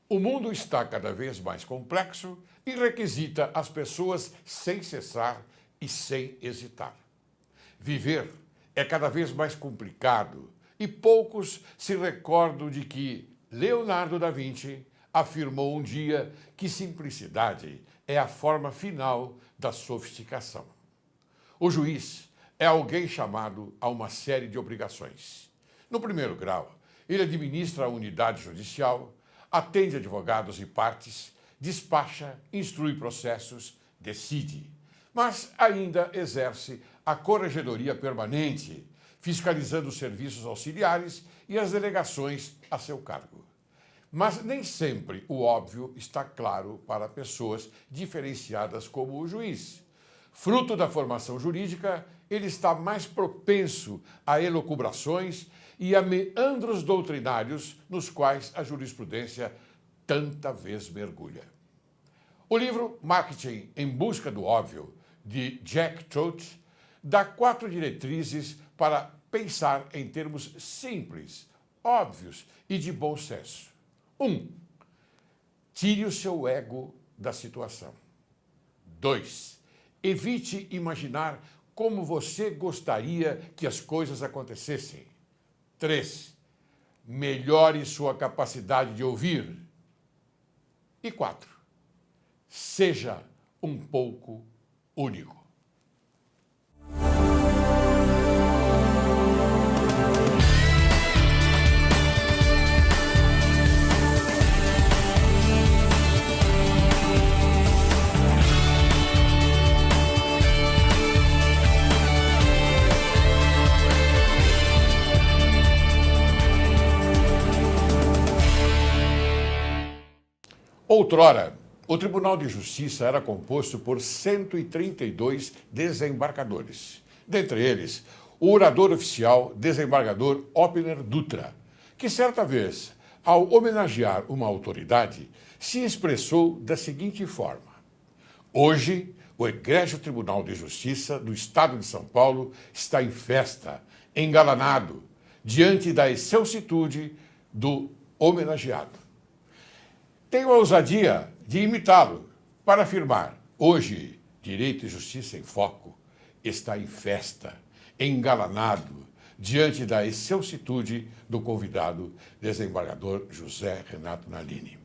O mundo está cada vez mais complexo e requisita as pessoas sem cessar e sem hesitar. Viver é cada vez mais complicado e poucos se recordam de que Leonardo da Vinci afirmou um dia que simplicidade é a forma final da sofisticação. O juiz é alguém chamado a uma série de obrigações. No primeiro grau, ele administra a unidade judicial, atende advogados e partes, despacha, instrui processos, decide, mas ainda exerce a corregedoria permanente, fiscalizando os serviços auxiliares e as delegações a seu cargo. Mas nem sempre o óbvio está claro para pessoas diferenciadas como o juiz. Fruto da formação jurídica, ele está mais propenso a elucubrações e a meandros doutrinários nos quais a jurisprudência tanta vez mergulha. O livro Marketing em Busca do Óbvio, de Jack Trout, dá 4 diretrizes para pensar em termos simples, óbvios e de bom senso. 1. Tire o seu ego da situação. 2. Evite imaginar como você gostaria que as coisas acontecessem. 3. Melhore sua capacidade de ouvir. E 4. Seja um pouco único. Outrora, o Tribunal de Justiça era composto por 132 desembargadores. Dentre eles, o orador oficial, desembargador Opner Dutra, que certa vez, ao homenagear uma autoridade, se expressou da seguinte forma: hoje, o Egrégio Tribunal de Justiça do Estado de São Paulo está em festa, engalanado, diante da excelsitude do homenageado. Tenho a ousadia de imitá-lo para afirmar: hoje, Direito e Justiça em Foco está em festa, engalanado, diante da excelsitude do convidado, desembargador José Renato Nalini.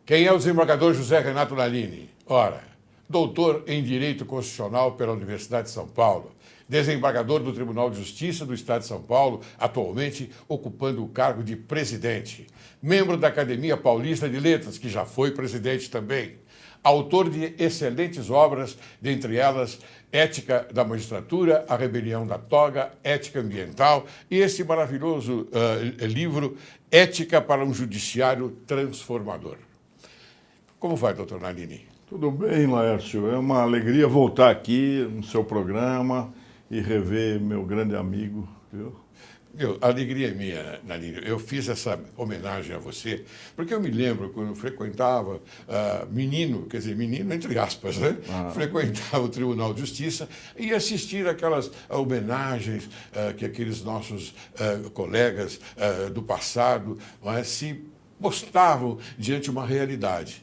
Quem é o desembargador José Renato Nalini? Ora, doutor em Direito Constitucional pela Universidade de São Paulo, desembargador do Tribunal de Justiça do Estado de São Paulo, atualmente ocupando o cargo de presidente, membro da Academia Paulista de Letras, que já foi presidente também, autor de excelentes obras, dentre elas Ética da Magistratura, A Rebelião da Toga, Ética Ambiental e esse maravilhoso livro Ética para um Judiciário Transformador. Como vai, doutor Nalini? Tudo bem, Laércio. É uma alegria voltar aqui no seu programa e rever meu grande amigo, viu? A alegria é minha, Nalini. Eu fiz essa homenagem a você, porque eu me lembro quando eu frequentava, menino entre aspas, né? Frequentava o Tribunal de Justiça e assistir aquelas homenagens que aqueles nossos colegas do passado se postavam diante de uma realidade.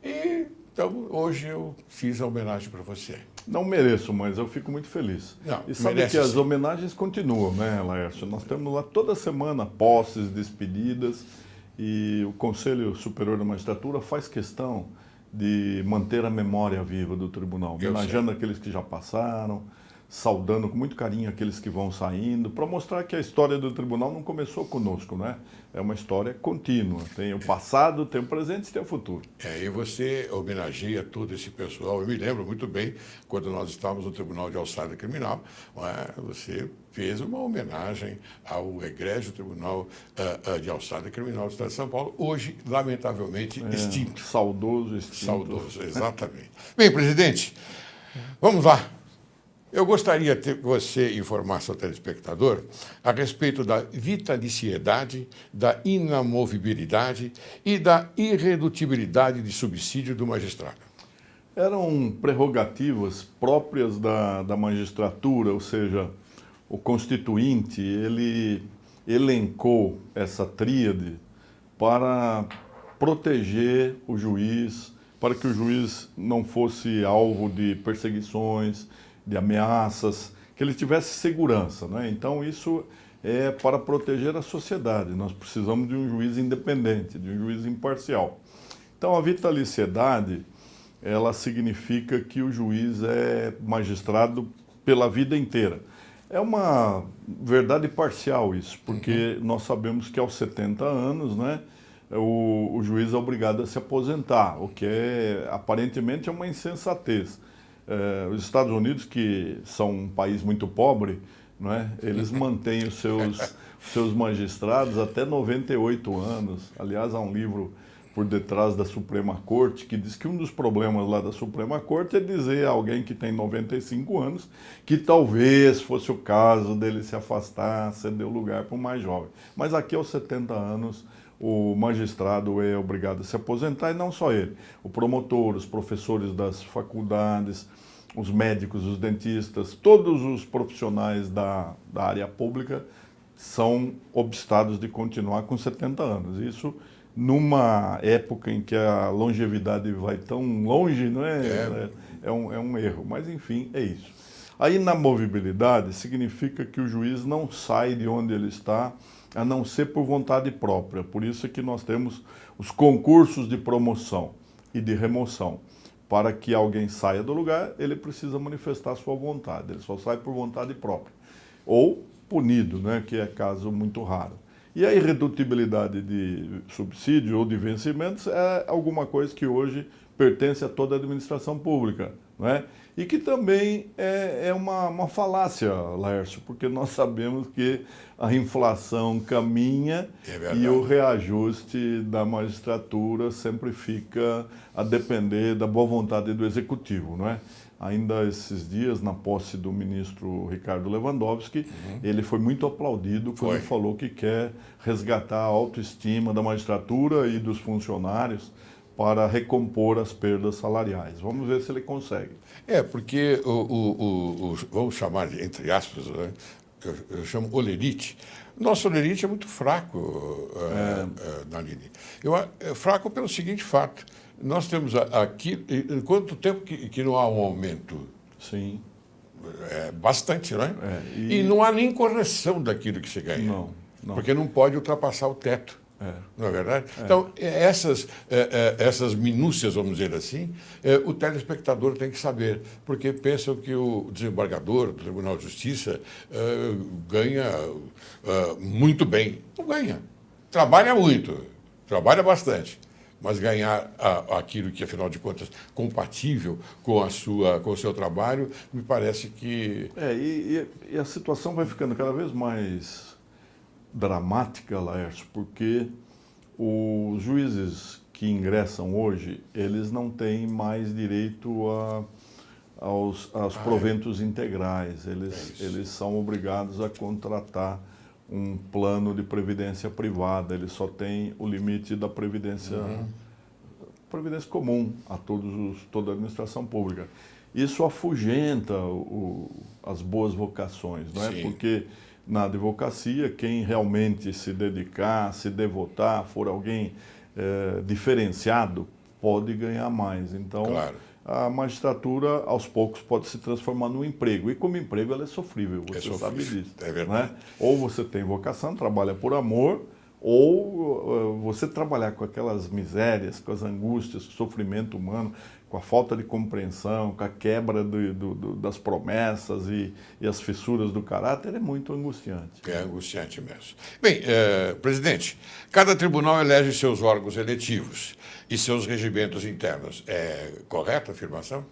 E então, hoje eu fiz a homenagem para você. Não mereço, mas eu fico muito feliz. Não, e sabe merece, que as sim. homenagens continuam, né, Laércio? Nós temos lá toda semana posses, despedidas, e o Conselho Superior da Magistratura faz questão de manter a memória viva do tribunal, homenageando aqueles que já passaram, saudando com muito carinho aqueles que vão saindo, para mostrar que a história do tribunal não começou conosco, né? É uma história contínua. Tem o passado, tem o presente e tem o futuro. E você homenageia todo esse pessoal. Eu me lembro muito bem, quando nós estávamos no Tribunal de Alçada Criminal, você fez uma homenagem ao Egrégio Tribunal de Alçada Criminal do Estado de São Paulo, hoje, lamentavelmente, extinto. Saudoso, extinto. Saudoso, exatamente. Bem, presidente, vamos lá. Eu gostaria que você informasse ao telespectador a respeito da vitaliciedade, da inamovibilidade e da irredutibilidade de subsídio do magistrado. Eram prerrogativas próprias da magistratura, ou seja, o Constituinte, ele elencou essa tríade para proteger o juiz, para que o juiz não fosse alvo de perseguições, de ameaças, que ele tivesse segurança, né? Então isso é para proteger a sociedade. Nós precisamos de um juiz independente, de um juiz imparcial. Então a vitaliciedade, ela significa que o juiz é magistrado pela vida inteira. É uma verdade parcial isso, porque nós sabemos que aos 70 anos, né, o juiz é obrigado a se aposentar, o que aparentemente é uma insensatez. Os Estados Unidos, que são um país muito pobre, não é? Eles mantêm os seus magistrados até 98 anos. Aliás, há um livro por detrás da Suprema Corte que diz que um dos problemas lá da Suprema Corte é dizer a alguém que tem 95 anos que talvez fosse o caso dele se afastar, ceder o lugar para um mais jovem. Mas aqui aos 70 anos o magistrado é obrigado a se aposentar, e não só ele. O promotor, os professores das faculdades, os médicos, os dentistas, todos os profissionais da área pública são obstados de continuar com 70 anos. Isso numa época em que a longevidade vai tão longe, não é? É um erro, mas enfim, é isso. Aí na movibilidade significa que o juiz não sai de onde ele está, a não ser por vontade própria. Por isso é que nós temos os concursos de promoção e de remoção. Para que alguém saia do lugar, ele precisa manifestar sua vontade. Ele só sai por vontade própria. Ou punido, né, que é caso muito raro. E a irredutibilidade de subsídio ou de vencimentos é alguma coisa que hoje pertence a toda a administração pública, não é? E que também é uma falácia, Laércio, porque nós sabemos que a inflação caminha e o reajuste da magistratura sempre fica a depender da boa vontade do executivo, não é? Ainda esses dias, na posse do ministro Ricardo Lewandowski, ele foi muito aplaudido quando falou que quer resgatar a autoestima da magistratura e dos funcionários para recompor as perdas salariais. Vamos ver se ele consegue. Porque vamos chamar de, entre aspas, né? Eu chamo olerite. Nosso olerite é muito fraco, Nalini. É fraco pelo seguinte fato. Nós temos aqui, em quanto tempo que não há um aumento? Sim. Bastante, não é? E não há nem correção daquilo que se ganha. Não. Porque não pode ultrapassar o teto. Não é verdade? Então, essas minúcias, vamos dizer assim, o telespectador tem que saber, porque pensam que o desembargador do Tribunal de Justiça ganha muito bem. Não ganha. Trabalha muito, trabalha bastante, mas ganhar aquilo que, afinal de contas, compatível com o seu trabalho, me parece que... E a situação vai ficando cada vez mais dramática, Laércio, porque os juízes que ingressam hoje, eles não têm mais direito aos proventos integrais. Eles são obrigados a contratar um plano de previdência privada. Eles só têm o limite da previdência comum a toda a administração pública. Isso afugenta as boas vocações, não é? Sim. Porque na advocacia, quem realmente se dedicar, se devotar, for alguém diferenciado, pode ganhar mais. Então, a magistratura, aos poucos, pode se transformar num emprego. E como emprego, ela é sofrível, você sabe disso. É verdade. Né? Ou você tem vocação, trabalha por amor, ou você trabalhar com aquelas misérias, com as angústias, com o sofrimento humano, com a falta de compreensão, com a quebra das promessas e as fissuras do caráter, é muito angustiante. É angustiante mesmo. Bem, presidente, cada tribunal elege seus órgãos eletivos e seus regimentos internos. É correta a afirmação?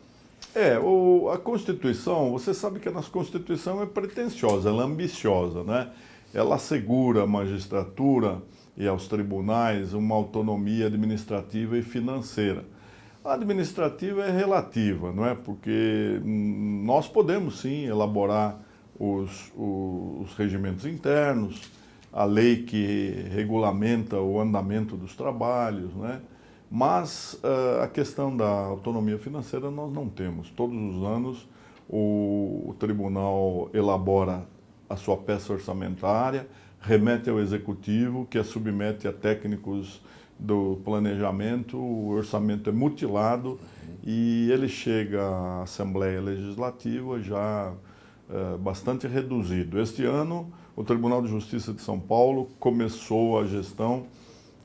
A Constituição, você sabe que a nossa Constituição é pretensiosa, ela é ambiciosa, né? Ela assegura à magistratura e aos tribunais uma autonomia administrativa e financeira. A administrativa é relativa, não é? Porque nós podemos, sim, elaborar os regimentos internos, a lei que regulamenta o andamento dos trabalhos, né? Mas a questão da autonomia financeira nós não temos. Todos os anos o tribunal elabora a sua peça orçamentária, remete ao executivo, que a submete a técnicos do planejamento, o orçamento é mutilado e ele chega à Assembleia Legislativa já bastante reduzido. Este ano, o Tribunal de Justiça de São Paulo começou a gestão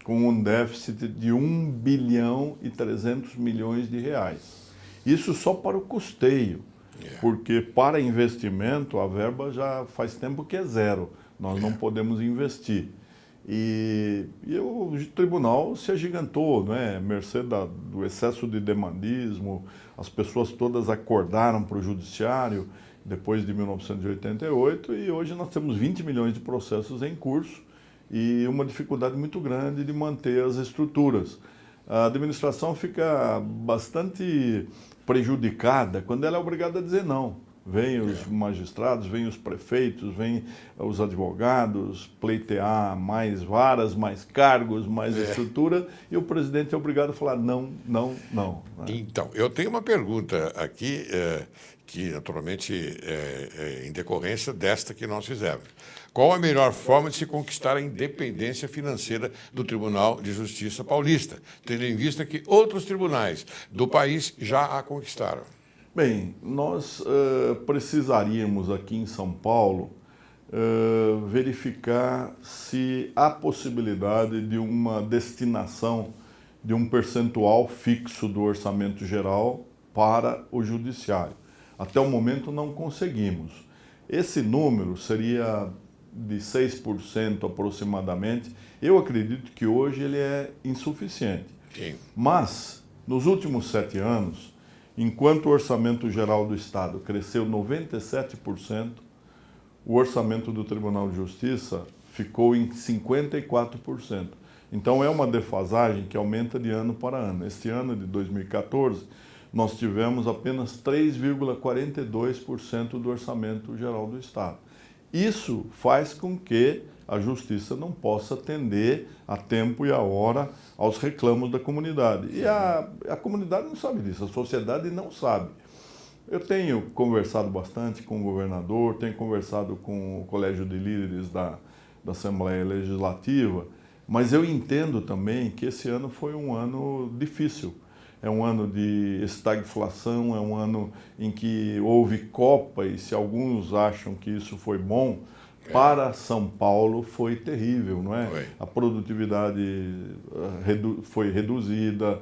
com um déficit de 1 bilhão e 300 milhões de reais. Isso só para o custeio, porque para investimento a verba já faz tempo que é zero, nós não podemos investir. E o tribunal se agigantou, né? Mercê do excesso de demandismo, as pessoas todas acordaram para o judiciário depois de 1988 e hoje nós temos 20 milhões de processos em curso e uma dificuldade muito grande de manter as estruturas. A administração fica bastante prejudicada quando ela é obrigada a dizer não. Vêm os magistrados, vêm os prefeitos, vêm os advogados pleitear mais varas, mais cargos, mais estrutura, e o presidente é obrigado a falar não, não, não. Né? Então, eu tenho uma pergunta aqui, que naturalmente é em decorrência desta que nós fizemos. Qual a melhor forma de se conquistar a independência financeira do Tribunal de Justiça Paulista, tendo em vista que outros tribunais do país já a conquistaram? Bem, nós precisaríamos aqui em São Paulo verificar se há possibilidade de uma destinação de um percentual fixo do orçamento geral para o judiciário. Até o momento não conseguimos. Esse número seria de 6% aproximadamente. Eu acredito que hoje ele é insuficiente. Sim. Mas, nos últimos 7 anos, enquanto o orçamento geral do Estado cresceu 97%, o orçamento do Tribunal de Justiça ficou em 54%. Então é uma defasagem que aumenta de ano para ano. Este ano de 2014, nós tivemos apenas 3,42% do orçamento geral do Estado. Isso faz com que a Justiça não possa atender a tempo e a hora aos reclamos da comunidade. E a comunidade não sabe disso, a sociedade não sabe. Eu tenho conversado bastante com o governador, tenho conversado com o Colégio de Líderes da Assembleia Legislativa, mas eu entendo também que esse ano foi um ano difícil. É um ano de estagflação, é um ano em que houve Copa e se alguns acham que isso foi bom, para São Paulo foi terrível, não é? Foi. A produtividade foi reduzida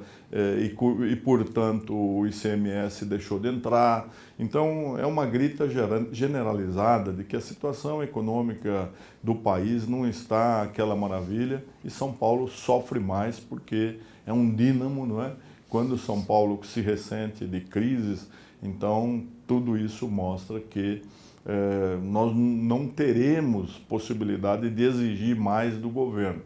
e, portanto, o ICMS deixou de entrar. Então, é uma grita generalizada de que a situação econômica do país não está aquela maravilha e São Paulo sofre mais porque é um dínamo, não é? Quando São Paulo se ressente de crises, então tudo isso mostra que nós não teremos possibilidade de exigir mais do governo.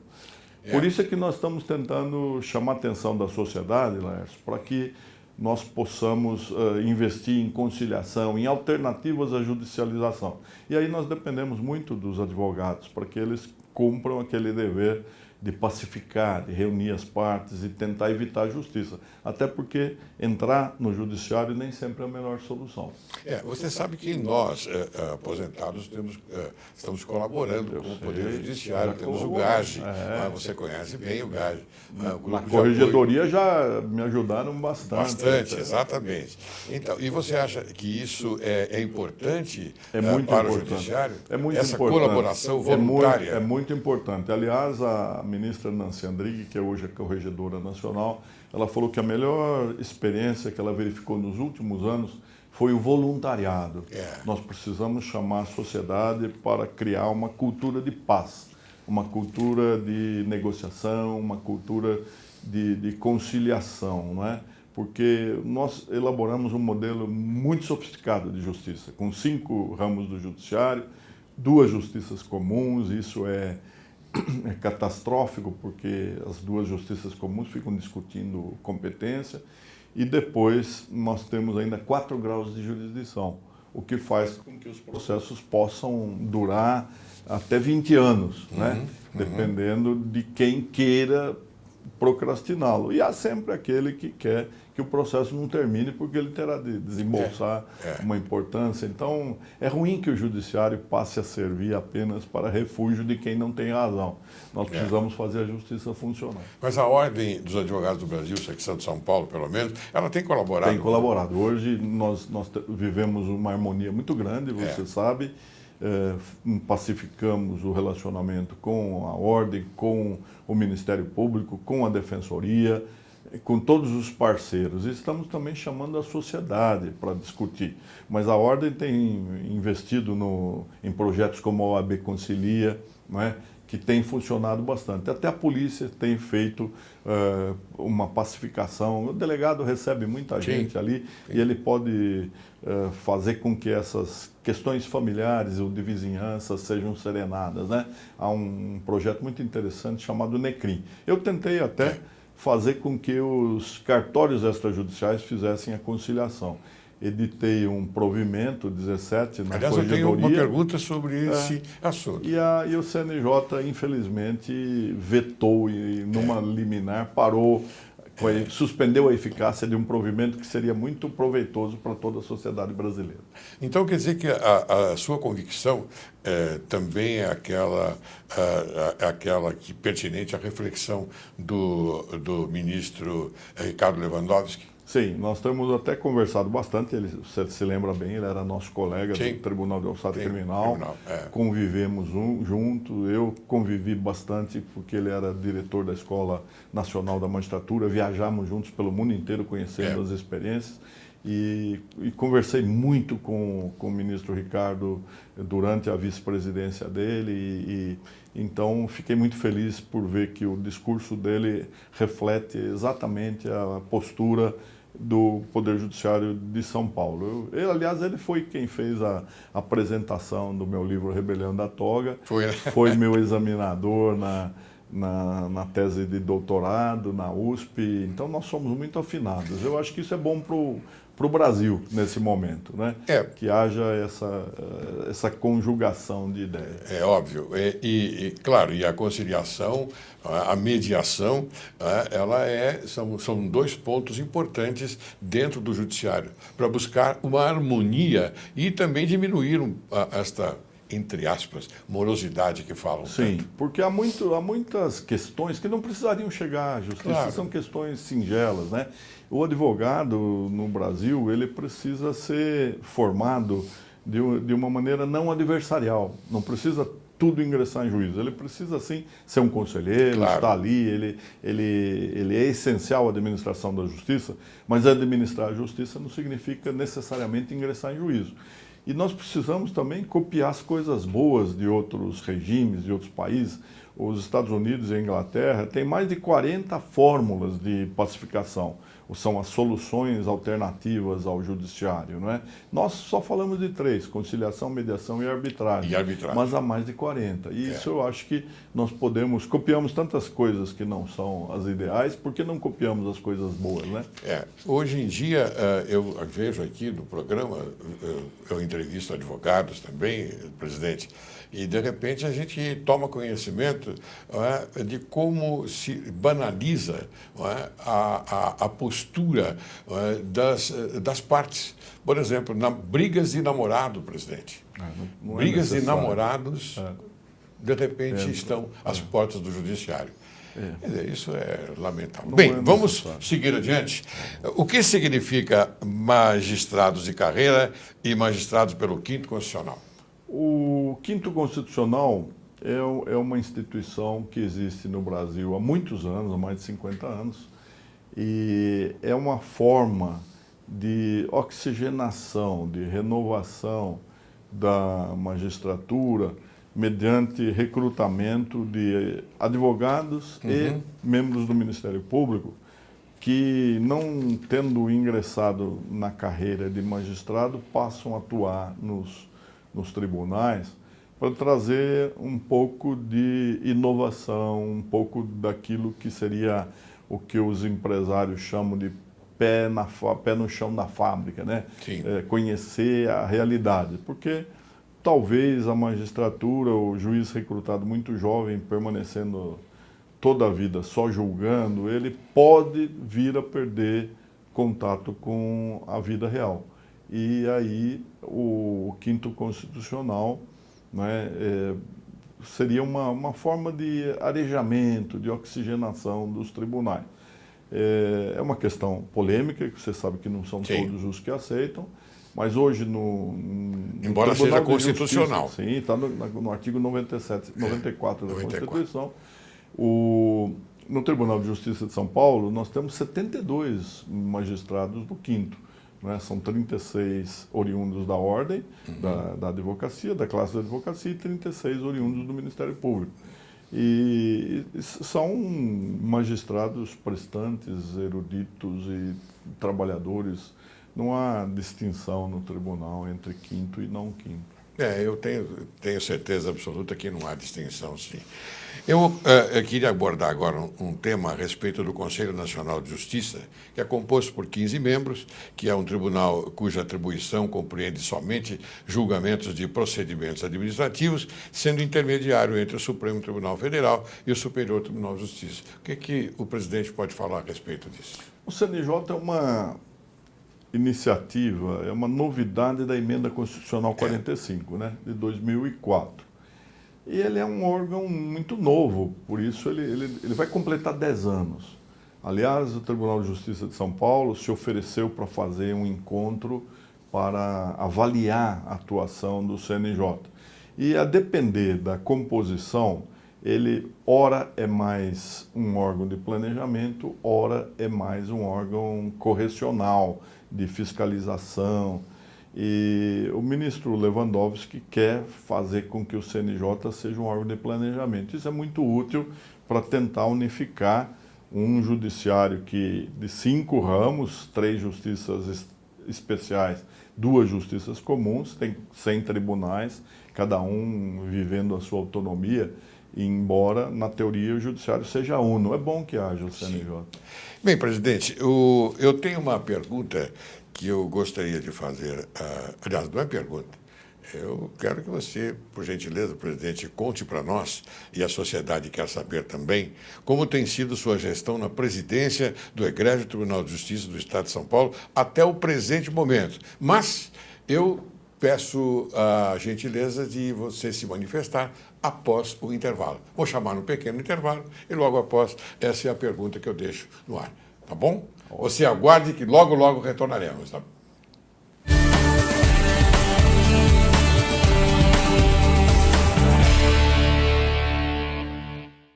Por isso é que nós estamos tentando chamar a atenção da sociedade, Laércio, para que nós possamos investir em conciliação, em alternativas à judicialização. E aí nós dependemos muito dos advogados, para que eles cumpram aquele dever de pacificar, de reunir as partes e tentar evitar a justiça. Até porque entrar no judiciário nem sempre é a melhor solução. Você sabe que nós, aposentados, estamos colaborando com o Poder Judiciário, temos o GAGE, você conhece bem o GAGE. Na corregedoria já me ajudaram bastante. Bastante, exatamente. Então, e você acha que isso é importante muito para importante. o Judiciário? É muito Essa importante. Colaboração voluntária? É muito importante. Aliás, a ministra Nancy Andrighi, que hoje é corregedora nacional, ela falou que a melhor experiência que ela verificou nos últimos anos foi o voluntariado. Nós precisamos chamar a sociedade para criar uma cultura de paz, uma cultura de negociação, uma cultura de conciliação, não é? Porque nós elaboramos um modelo muito sofisticado de justiça, com 5 ramos do judiciário, 2 justiças comuns, isso é catastrófico, porque as 2 justiças comuns ficam discutindo competência, e depois nós temos ainda 4 graus de jurisdição, o que faz com que os processos possam durar até 20 anos, né? Dependendo de quem queira procrastiná-lo. E há sempre aquele que quer que o processo não termine porque ele terá de desembolsar uma importância. Então, é ruim que o judiciário passe a servir apenas para refúgio de quem não tem razão. Nós precisamos fazer a justiça funcionar. Mas a Ordem dos Advogados do Brasil, secção de São Paulo, pelo menos, ela tem colaborado? Tem colaborado. Hoje nós vivemos uma harmonia muito grande, você sabe. Pacificamos o relacionamento com a Ordem, com o Ministério Público, com a Defensoria, com todos os parceiros. E estamos também chamando a sociedade para discutir. Mas a Ordem tem investido em projetos como a OAB Concilia, não é? Que tem funcionado bastante. Até a polícia tem feito uma pacificação. O delegado recebe muita gente ali e ele pode fazer com que essas questões familiares ou de vizinhança sejam serenadas, né? Há um projeto muito interessante chamado NECRIM. Eu tentei até fazer com que os cartórios extrajudiciais fizessem a conciliação. Editei um provimento 17 na Aliás, corregedoria. eu tenho uma pergunta sobre esse assunto. E o CNJ, infelizmente, vetou e numa liminar parou, suspendeu a eficácia de um provimento que seria muito proveitoso para toda a sociedade brasileira. Então, quer dizer que a sua convicção também é aquela que pertinente à reflexão do ministro Ricardo Lewandowski? Sim, nós temos até conversado bastante, você se lembra bem, ele era nosso colega do Tribunal de Alçada Criminal, convivemos junto, eu convivi bastante porque ele era diretor da Escola Nacional da Magistratura, viajamos juntos pelo mundo inteiro conhecendo as experiências e conversei muito com o ministro Ricardo durante a vice-presidência dele então fiquei muito feliz por ver que o discurso dele reflete exatamente a postura do Poder Judiciário de São Paulo. Aliás, ele foi quem fez a apresentação do meu livro Rebelião da Toga, foi meu examinador na tese de doutorado, na USP, então nós somos muito afinados. Eu acho que isso é bom para o Brasil nesse momento, né? Que haja essa conjugação de ideias. É óbvio. Claro, e a conciliação, a mediação, são dois pontos importantes dentro do judiciário, para buscar uma harmonia e também diminuir esta, entre aspas, morosidade que falam. Sim, tanto. porque há muitas questões que não precisariam chegar à justiça, são questões singelas, né? O advogado no Brasil, ele precisa ser formado de uma maneira não adversarial, não precisa tudo ingressar em juízo, ele precisa sim ser um conselheiro, estar ali, ele é essencial à administração da justiça, mas administrar a justiça não significa necessariamente ingressar em juízo. E nós precisamos também copiar as coisas boas de outros regimes, de outros países. Os Estados Unidos e a Inglaterra têm mais de 40 fórmulas de pacificação. São as soluções alternativas ao judiciário, não é? Nós só falamos de 3, conciliação, mediação e arbitragem. Mas há mais de 40. E isso eu acho que nós copiamos tantas coisas que não são as ideais, por que não copiamos as coisas boas, né? Hoje em dia, eu vejo aqui no programa, eu entrevisto advogados também, presidente, e de repente a gente toma conhecimento de como se banaliza a postura das partes. Por exemplo, brigas de namorado, presidente. Não brigas de namorados, de repente, estão às portas do judiciário. Isso é lamentável. Bem, vamos seguir adiante. O que significa magistrados de carreira e magistrados pelo Quinto Constitucional? O Quinto Constitucional é uma instituição que existe no Brasil há muitos anos, há mais de 50 anos, e é uma forma de oxigenação, de renovação da magistratura mediante recrutamento de advogados e membros do Ministério Público que, não tendo ingressado na carreira de magistrado, passam a atuar nos tribunais para trazer um pouco de inovação, um pouco daquilo que seria o que os empresários chamam de pé no chão da fábrica, né? Conhecer a realidade, porque talvez a magistratura, o juiz recrutado muito jovem, permanecendo toda a vida só julgando, ele pode vir a perder contato com a vida real. E aí o quinto constitucional, né, seria uma forma de arejamento, de oxigenação dos tribunais. É uma questão polêmica, que você sabe que não são Sim. todos os que aceitam, mas hoje Embora seja constitucional. Justiça, sim, está no artigo 94 da 94. Constituição. No Tribunal de Justiça de São Paulo, nós temos 72 magistrados do quinto. Né? São 36 oriundos da ordem, da advocacia, da classe da advocacia, e 36 oriundos do Ministério Público. E são magistrados prestantes, eruditos e trabalhadores. Não há distinção no tribunal entre quinto e não quinto. Eu tenho certeza absoluta que não há distinção, sim. Eu queria abordar agora um tema a respeito do Conselho Nacional de Justiça, que é composto por 15 membros, que é um tribunal cuja atribuição compreende somente julgamentos de procedimentos administrativos, sendo intermediário entre o Supremo Tribunal Federal e o Superior Tribunal de Justiça. O que o presidente pode falar a respeito disso? O CNJ é uma iniciativa, é uma novidade da Emenda Constitucional 45, né, de 2004. E ele é um órgão muito novo, por isso ele vai completar 10 anos. Aliás, o Tribunal de Justiça de São Paulo se ofereceu para fazer um encontro para avaliar a atuação do CNJ. E a depender da composição, ele ora é mais um órgão de planejamento, ora é mais um órgão correcional, de fiscalização. E o ministro Lewandowski quer fazer com que o CNJ seja um órgão de planejamento. Isso é muito útil para tentar unificar um judiciário que, de 5 ramos, 3 justiças especiais, 2 justiças comuns, tem 100 tribunais, cada um vivendo a sua autonomia, embora, na teoria, o judiciário seja uno. É bom que haja o CNJ. Sim. Bem, presidente, eu tenho uma pergunta que eu gostaria de fazer. Aliás, não é pergunta. Eu quero que você, por gentileza, presidente, conte para nós, e a sociedade quer saber também, como tem sido sua gestão na presidência do Egrégio Tribunal de Justiça do Estado de São Paulo até o presente momento. Mas eu peço a gentileza de você se manifestar após o intervalo. Vou chamar um pequeno intervalo e logo após, essa é a pergunta que eu deixo no ar. Tá bom? Você aguarde que logo, logo retornaremos. Tá?